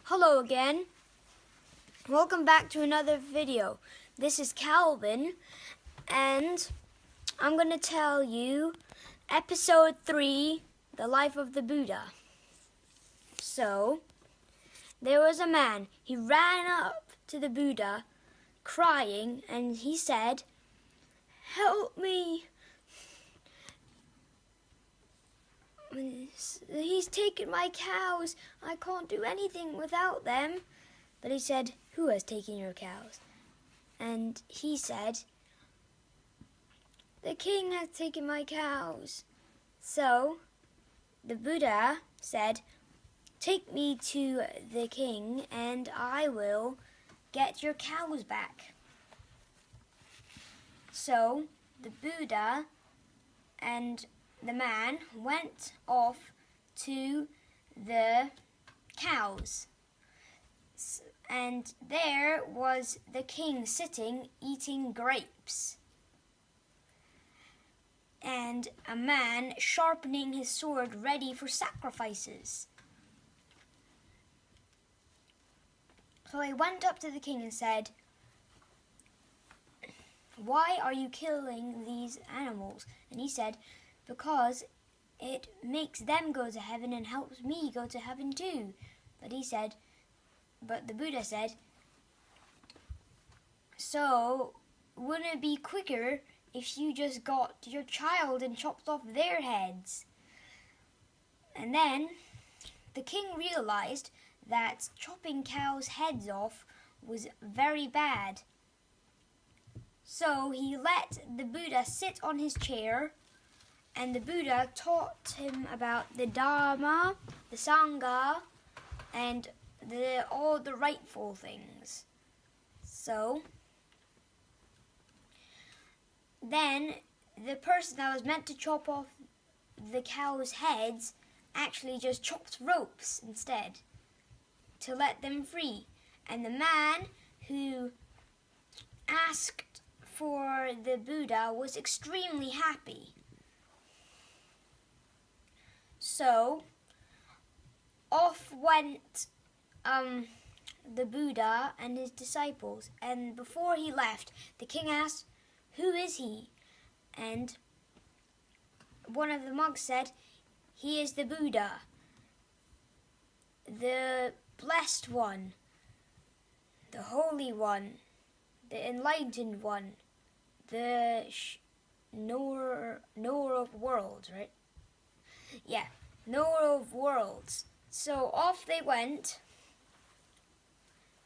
Hello again. Welcome back to another video. This is Calvin, and I'm going to tell you episode 3, The Life of the Buddha. So, there was a man. He ran up to the Buddha crying, and he said, "Help me. He's taken my cows. I can't do anything without them." But he said, "Who has taken your cows?" And he said, "The king has taken my cows." So the Buddha said, "Take me to the king and I will get your cows back." So the Buddha and the man went off to the cows, and there was the king sitting eating grapes, and a man sharpening his sword ready for sacrifices. So he went up to the king and said, "Why are you killing these animals?" And he said, "Because it makes them go to heaven and helps me go to heaven too." But the Buddha said, "So wouldn't it be quicker if you just got your child and chopped off their heads?" And then the king realized that chopping cows' heads off was very bad. So he let the Buddha sit on his chair, and the Buddha taught him about the Dharma, the Sangha, and all the rightful things. So then the person that was meant to chop off the cows' heads actually just chopped ropes instead to let them free. And the man who asked for the Buddha was extremely happy. So off went the Buddha and his disciples, and before he left, the king asked, "Who is he?" And one of the monks said, "He is the Buddha, the blessed one, the holy one, the enlightened one, the knower of worlds," right? Yeah, knower of worlds. So off they went,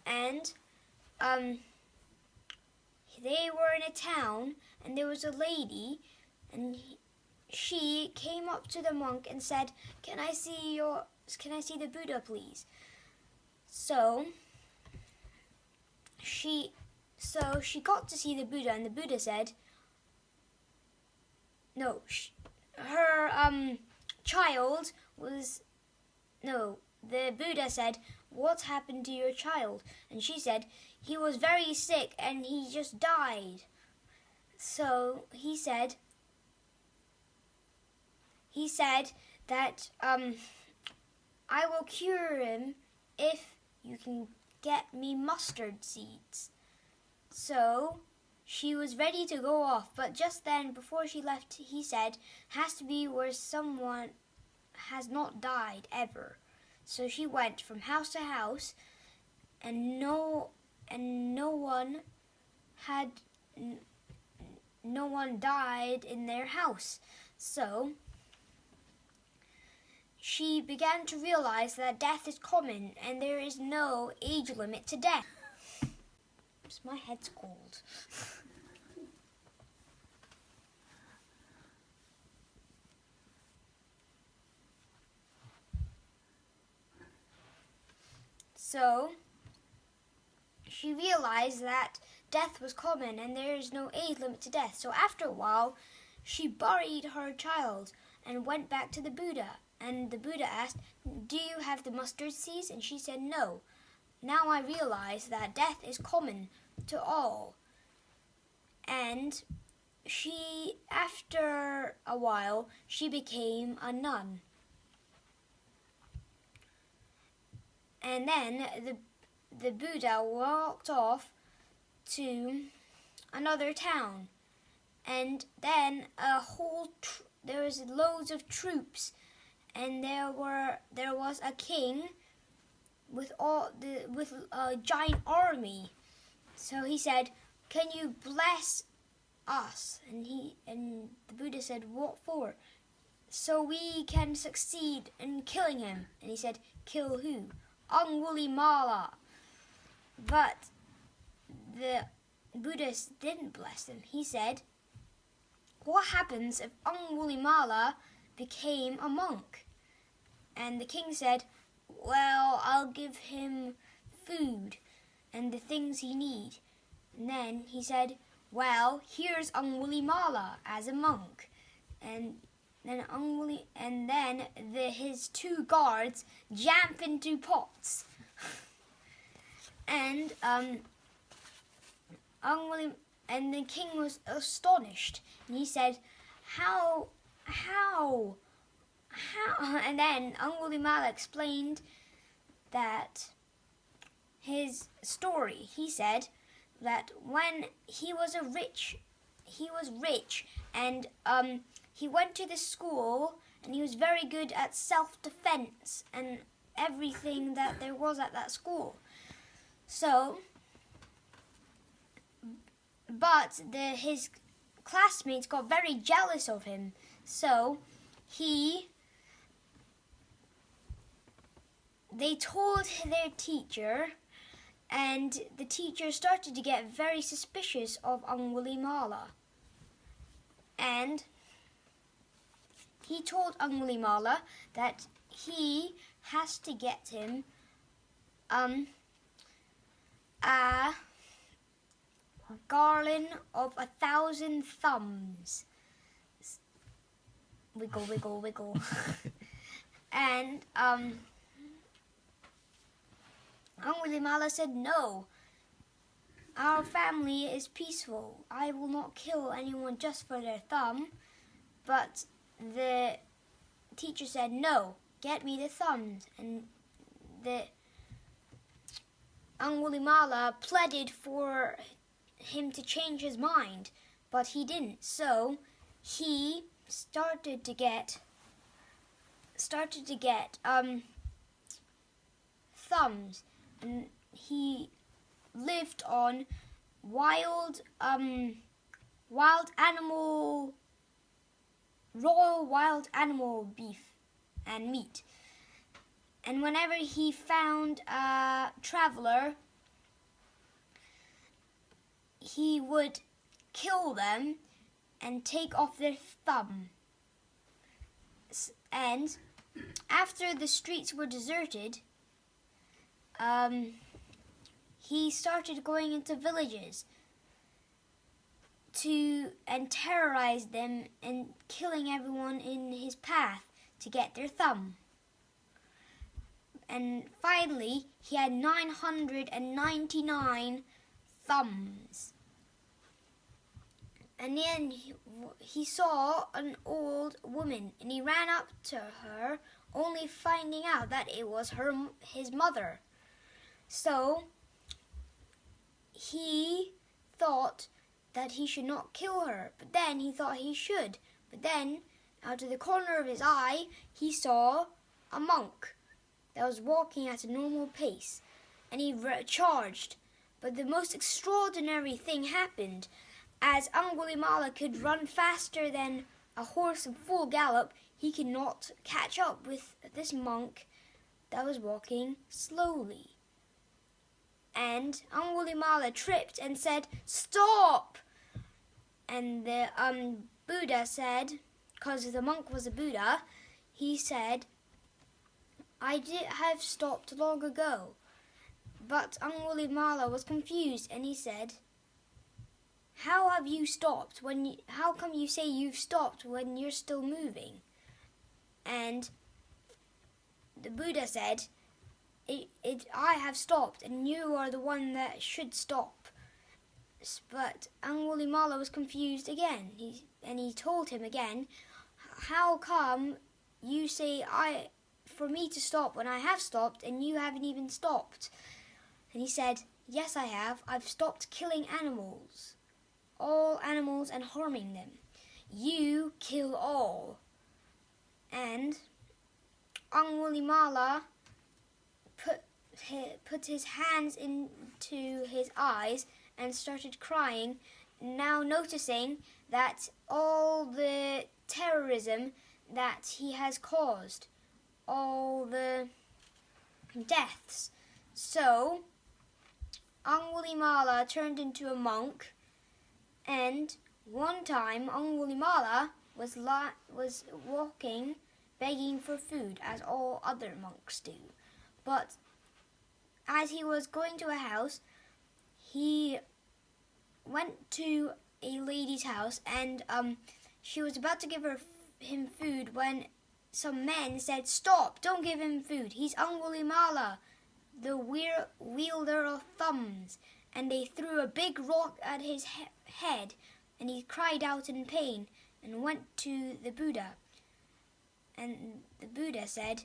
and they were in a town, and there was a lady, and she came up to the monk and said, Can I see the Buddha, please?" So she got to see the Buddha, and the Buddha said, the Buddha said, "What happened to your child?" And she said, "He was very sick and he just died." So he said that "I will cure him if you can get me mustard seeds." So she was ready to go off, but just then, before she left, he said, "Has to be where someone has not died ever." So she went from house to house, and no one died in their house. So she began to realize that death is common and there is no age limit to death. My head's cold. So she realized that death was common and there is no age limit to death. So after a while, she buried her child and went back to the Buddha. And the Buddha asked, "Do you have the mustard seeds?" And she said, "No. Now I realize that death is common to all." And after a while, she became a nun. And then the Buddha walked off to another town, and then there was loads of troops, and there was a king with a giant army. So he said, "Can you bless us?" And the Buddha said, "What for?" "So we can succeed in killing him." And he said, "Kill who?" "Angulimala." But the Buddha didn't bless him. He said, "What happens if Angulimala became a monk?" And the king said, "Well, I'll give him food and the things he needs." And then he said, "Well, here's Angulimala as a monk." And then his two guards jump into pots. And and the king was astonished, and he said, How? And then Angulimala explained that his story. He said that when he was rich, and he went to the school, and he was very good at self-defense and everything that there was at that school. So, but his classmates got very jealous of him. So they told their teacher, and the teacher started to get very suspicious of Angulimala. And he told Angulimala that he has to get him a garland of 1,000 thumbs. Wiggle, wiggle, wiggle. And Angulimala said, "No, our family is peaceful. I will not kill anyone just for their thumb." But the teacher said, "No, get me the thumbs." And the Angulimala pleaded for him to change his mind, but he didn't. So he started to get thumbs, and he lived on wild animal beef and meat. And whenever he found a traveler, he would kill them and take off their thumb. And after the streets were deserted, he started going into villages and terrorize them and killing everyone in his path to get their thumb. And finally, he had 999 thumbs. And then he saw an old woman, and he ran up to her, only finding out that it was his mother. So he thought that he should not kill her, but then he thought he should. But then, out of the corner of his eye, he saw a monk that was walking at a normal pace, and he charged. But the most extraordinary thing happened. As Angulimala could run faster than a horse in full gallop, he could not catch up with this monk that was walking slowly. And Angulimala tripped and said, "Stop!" And the Buddha said, because the monk was a Buddha, he said, "I have stopped long ago." But Angulimala was confused, and he said, "How have you stopped? How come you say you've stopped when you're still moving?" And the Buddha said, I have stopped, and you are the one that should stop." But Angulimala was confused again. He told him again, "How come you say for me to stop when I have stopped and you haven't even stopped? And he said, yes, I have. I've stopped killing animals. All animals and harming them. You kill all. And Angulimala put his hands into his eyes and started crying, now noticing that all the terrorism that he has caused, all the deaths. So Angulimala turned into a monk, and one time Angulimala was walking begging for food, as all other monks do. But as he was going to a house, he went to a lady's house, and she was about to give him food when some men said, "Stop, don't give him food. He's Angulimala, the wielder of thumbs." And they threw a big rock at his head, and he cried out in pain and went to the Buddha. And the Buddha said,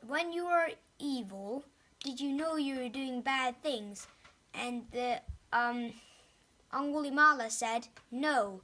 "When you were evil, did you know you were doing bad things?" And the Angulimala said, "No."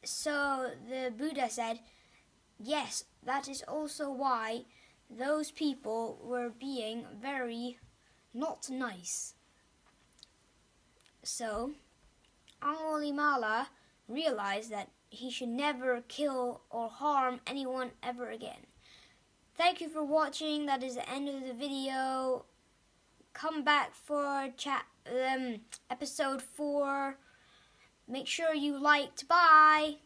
So the Buddha said, "Yes, that is also why those people were being very not nice." So Angulimala realized that he should never kill or harm anyone ever again. Thank you for watching. That is the end of the video. Come back for episode 4. Make sure you liked. Bye.